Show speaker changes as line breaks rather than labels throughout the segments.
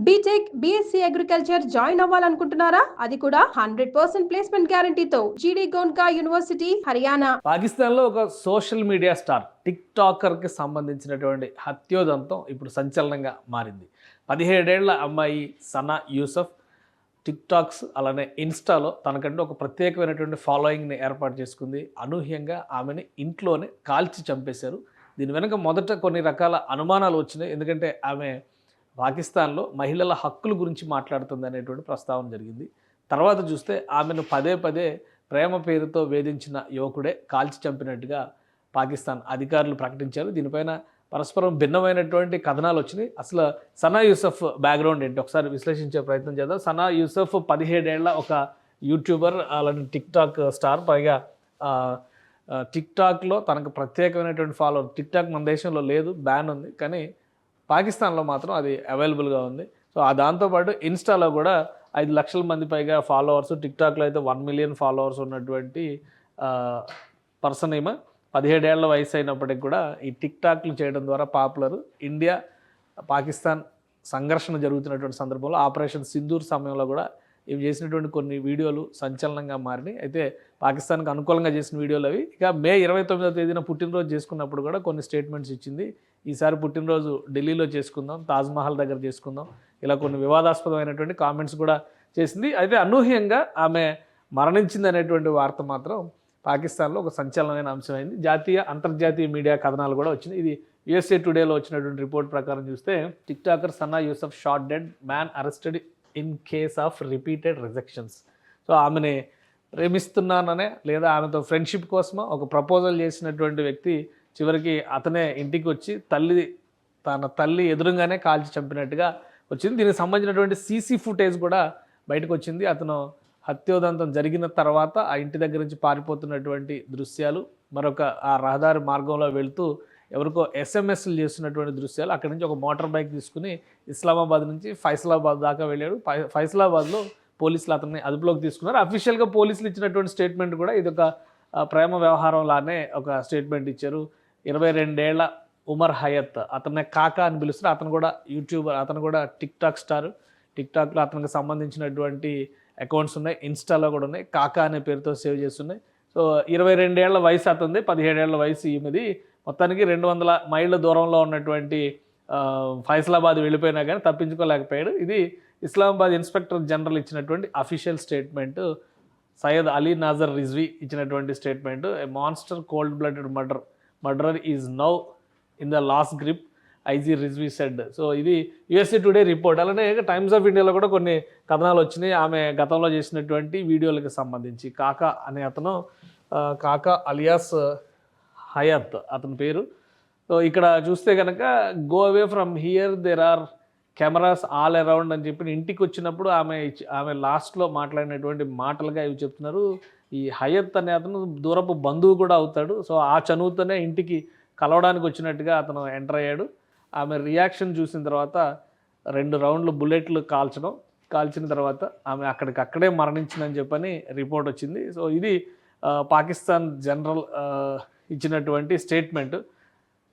BTech, BSc agriculture join అవ్వాలనుకుంటున్నారా? అది కూడా 100% ప్లేస్మెంట్ గ్యారంటీతో. జీడీ గోన్కా యూనివర్సిటీ, హర్యానా.
పాకిస్తాన్లో ఒక సోషల్ మీడియా స్టార్ టిక్ టాకర్కి సంబంధించినటువంటి హత్యోదంతం ఇప్పుడు సంచలనంగా మారింది. 17 ఏళ్ల అమ్మాయి సనా యూసఫ్ టిక్ టాక్స్ అలానే ఇన్స్టాలో తనకంటూ ఒక ప్రత్యేకమైనటువంటి ఫాలోయింగ్ని ఏర్పాటు చేసుకుంది. అనూహ్యంగా ఆమెని ఇంట్లోనే కాల్చి చంపేశారు. దీని వెనుక మొదట కొన్ని రకాల అనుమానాలు వచ్చినాయి. ఎందుకంటే ఆమె పాకిస్తాన్లో మహిళల హక్కుల గురించి మాట్లాడుతుంది అనేటువంటి ప్రస్తావన జరిగింది. తర్వాత చూస్తే ఆమెను పదే పదే ప్రేమ పేరుతో వేధించిన యువకుడే కాల్చి చంపినట్టుగా పాకిస్తాన్ అధికారులు ప్రకటించారు. దీనిపైన పరస్పరం భిన్నమైనటువంటి కథనాలు వచ్చినాయి. అసలు సనా యూసఫ్ బ్యాక్గ్రౌండ్ ఏంటి ఒకసారి విశ్లేషించే ప్రయత్నం చేద్దాం. సనా యూసఫ్ 17 ఏళ్ల ఒక యూట్యూబర్, అలాంటి టిక్ టాక్ స్టార్. పైగా టిక్ టాక్లో తనకు ప్రత్యేకమైనటువంటి ఫాలోవర్. టిక్ టాక్ మన దేశంలో లేదు, బ్యాన్ ఉంది, కానీ పాకిస్తాన్లో మాత్రం అది అవైలబుల్గా ఉంది. సో దాంతోపాటు ఇన్స్టాలో కూడా 5 లక్షల మంది పైగా ఫాలోవర్స్, టిక్ టాక్లో అయితే 1 మిలియన్ ఫాలోవర్స్ ఉన్నటువంటి పర్సన్ ఈమె. 17 ఏళ్ల వయసు అయినప్పటికి కూడా ఈ టిక్ టాక్లు చేయడం ద్వారా పాపులర్. ఇండియా పాకిస్తాన్ సంఘర్షణ జరుగుతున్నటువంటి సందర్భంలో ఆపరేషన్ సింధూర్ సమయంలో కూడా ఇవి చేసినటువంటి కొన్ని వీడియోలు సంచలనంగా మారినాయి. అయితే పాకిస్తాన్కి అనుకూలంగా చేసిన వీడియోలు అవి. ఇక మే 29వ తేదీన పుట్టినరోజు చేసుకున్నప్పుడు కూడా కొన్ని స్టేట్మెంట్స్ ఇచ్చింది. ఈసారి పుట్టినరోజు ఢిల్లీలో చేసుకుందాం, తాజ్మహల్ దగ్గర చేసుకుందాం, ఇలా కొన్ని వివాదాస్పదమైనటువంటి కామెంట్స్ కూడా చేసింది. అయితే అనూహ్యంగా ఆమె మరణించింది అనేటువంటి వార్త మాత్రం పాకిస్తాన్లో ఒక సంచలనమైన అంశమైంది. జాతీయ అంతర్జాతీయ మీడియా కథనాలు కూడా వచ్చినాయి. ఇది USA టుడేలో వచ్చినటువంటి రిపోర్ట్ ప్రకారం చూస్తే TikToker Sana Yusuf shot dead, man arrested in case of repeated rejections. So ఆమెని ప్రేమిస్తున్నాననే లేదా ఆమెతో ఫ్రెండ్షిప్ కోసమో ఒక ప్రపోజల్ చేసినటువంటి వ్యక్తి చివరికి అతనే ఇంటికి వచ్చి తన తల్లి ఎదురుగానే కాల్చి చంపినట్టుగా వచ్చింది. దీనికి సంబంధించినటువంటి సీసీ ఫుటేజ్ కూడా బయటకు వచ్చింది. అతను హత్యోదంతం జరిగిన తర్వాత ఆ ఇంటి దగ్గర నుంచి పారిపోతున్నటువంటి దృశ్యాలు, మరొక ఆ రహదారి మార్గంలో వెళుతూ ఎవరికో ఎస్ఎంఎస్లు చేస్తున్నటువంటి దృశ్యాలు. అక్కడి నుంచి ఒక మోటార్ బైక్ తీసుకుని ఇస్లామాబాద్ నుంచి ఫైసలాబాద్ దాకా వెళ్ళాడు. ఫైసలాబాద్లో పోలీసులు అతన్ని అదుపులోకి తీసుకున్నారు. అఫీషియల్గా పోలీసులు ఇచ్చినటువంటి స్టేట్మెంట్ కూడా ఇది ఒక ప్రేమ వ్యవహారం లానే ఒక స్టేట్మెంట్ ఇచ్చారు. 22 ఏళ్ల ఉమర్ హయత్, అతన్నే కాకా అని పిలుస్తారు. అతను కూడా యూట్యూబర్, అతను కూడా టిక్ టాక్ స్టార్. టిక్ టాక్లో అతనికి సంబంధించినటువంటి అకౌంట్స్ ఉన్నాయి, ఇన్స్టాలో కూడా ఉన్నాయి, కాకా అనే పేరుతో సేవ్ చేస్తున్నాయి. సో 22 ఏళ్ల వయసు అతనిది, 17 ఏళ్ల వయసు ఈమెది. మొత్తానికి 200 మైళ్ళ దూరంలో ఉన్నటువంటి ఫైసలాబాద్ వెళ్ళిపోయినా కానీ తప్పించుకోలేకపోయాడు. ఇది ఇస్లామాబాద్ ఇన్స్పెక్టర్ జనరల్ ఇచ్చినటువంటి అఫీషియల్ స్టేట్మెంట్. సయ్యద్ అలీ నాజర్ రిజ్వీ ఇచ్చినటువంటి statement. A monster cold blooded murderer is now in the last grip, IG Rizvi said. So ఇది USA టుడే రిపోర్ట్. అలానే టైమ్స్ ఆఫ్ ఇండియాలో కూడా కొన్ని కథనాలు వచ్చినాయి ఆమె గతంలో చేసినటువంటి వీడియోలకు సంబంధించి. కాకా అనే అతను, కాకా అలియాస్ హయత్ అతని పేరు. సో ఇక్కడ చూస్తే కనుక go away from here, there are cameras all around అని చెప్పి ఇంటికి వచ్చినప్పుడు ఆమె లాస్ట్లో మాట్లాడినటువంటి మాటలుగా ఇవి చెప్తున్నారు. ఈ హయత్ అనే అతను దూరపు బంధువు కూడా అవుతాడు. సో ఆ చనువుతోనే ఇంటికి కలవడానికి వచ్చినట్టుగా అతను ఎంటర్ అయ్యాడు. ఆమె రియాక్షన్ చూసిన తర్వాత 2 రౌండ్లు బుల్లెట్లు కాల్చిన తర్వాత ఆమె అక్కడే మరణించిందని చెప్పని రిపోర్ట్ వచ్చింది. సో ఇది పాకిస్తాన్ జనరల్ ఇచ్చినటువంటి స్టేట్మెంట్.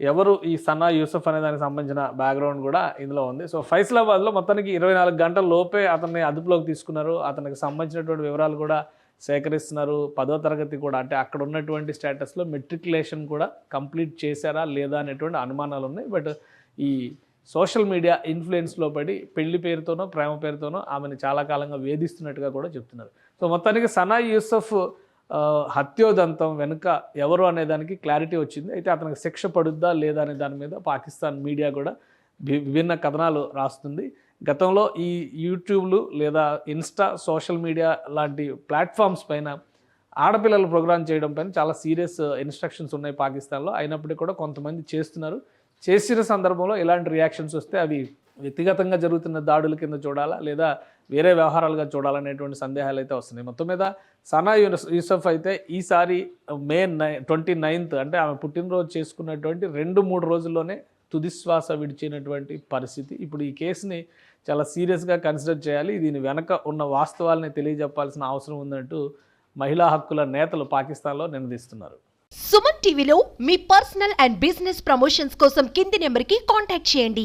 ఎవరు ఈ సనా యూసఫ్ అనే దానికి సంబంధించిన బ్యాక్గ్రౌండ్ కూడా ఇందులో ఉంది. సో ఫైసలాబాద్లో మొత్తానికి 24 గంటల లోపే అతన్ని అదుపులోకి తీసుకున్నారు. అతనికి సంబంధించినటువంటి వివరాలు కూడా సేకరిస్తున్నారు. 10వ తరగతి కూడా, అంటే అక్కడ ఉన్నటువంటి స్టేటస్లో మెట్రికులేషన్ కూడా కంప్లీట్ చేశారా లేదా అనేటువంటి అనుమానాలు ఉన్నాయి. బట్ ఈ సోషల్ మీడియా ఇన్ఫ్లుయెన్స్లో పడి పెళ్లి పేరుతోనో ప్రేమ పేరుతోనో ఆమెను చాలా కాలంగా వేధిస్తున్నట్టుగా కూడా చెప్తున్నారు. సో మొత్తానికి సనా యూసఫ్ హత్యోదంతం వెనుక ఎవరు అనేదానికి క్లారిటీ వచ్చింది. అయితే అతనికి శిక్ష పడుద్దా లేదా అనే దాని మీద పాకిస్తాన్ మీడియా కూడా విభిన్న కథనాలు రాస్తుంది. గతంలో ఈ యూట్యూబ్లు లేదా ఇన్స్టా, సోషల్ మీడియా లాంటి ప్లాట్ఫామ్స్ పైన ఆడపిల్లలు ప్రోగ్రామ్ చేయడం పైన చాలా సీరియస్ ఇన్స్ట్రక్షన్స్ ఉన్నాయి పాకిస్తాన్లో. అయినప్పటికీ కూడా కొంతమంది చేస్తున్నారు. చేసిన సందర్భంలో ఇలాంటి రియాక్షన్స్ వస్తే అవి వ్యక్తిగతంగా జరుగుతున్న దాడుల కింద చూడాలా లేదా వేరే వ్యవహారాలుగా చూడాలనేటువంటి సందేహాలు అయితే వస్తున్నాయి. మొత్తం మీద సనా యూసఫ్ అయితే ఈసారి మే 29th అంటే ఆమె పుట్టినరోజు చేసుకున్నటువంటి 2-3 రోజుల్లోనే తుదిశ్వాస విడిచినటువంటి పరిస్థితి. ఇప్పుడు ఈ కేసుని చాలా సీరియస్గా కన్సిడర్ చేయాలి. దీని వెనక ఉన్న వాస్తవాలని తెలియజెప్పాల్సిన అవసరం ఉందంటూ మహిళా హక్కుల నేతలు పాకిస్తాన్లో నినదిస్తున్నారు.
సుమన్ టీవీలో మీ పర్సనల్ అండ్ బిజినెస్ ప్రమోషన్స్ కోసం కింది నెంబర్కి కాంటాక్ట్ చేయండి.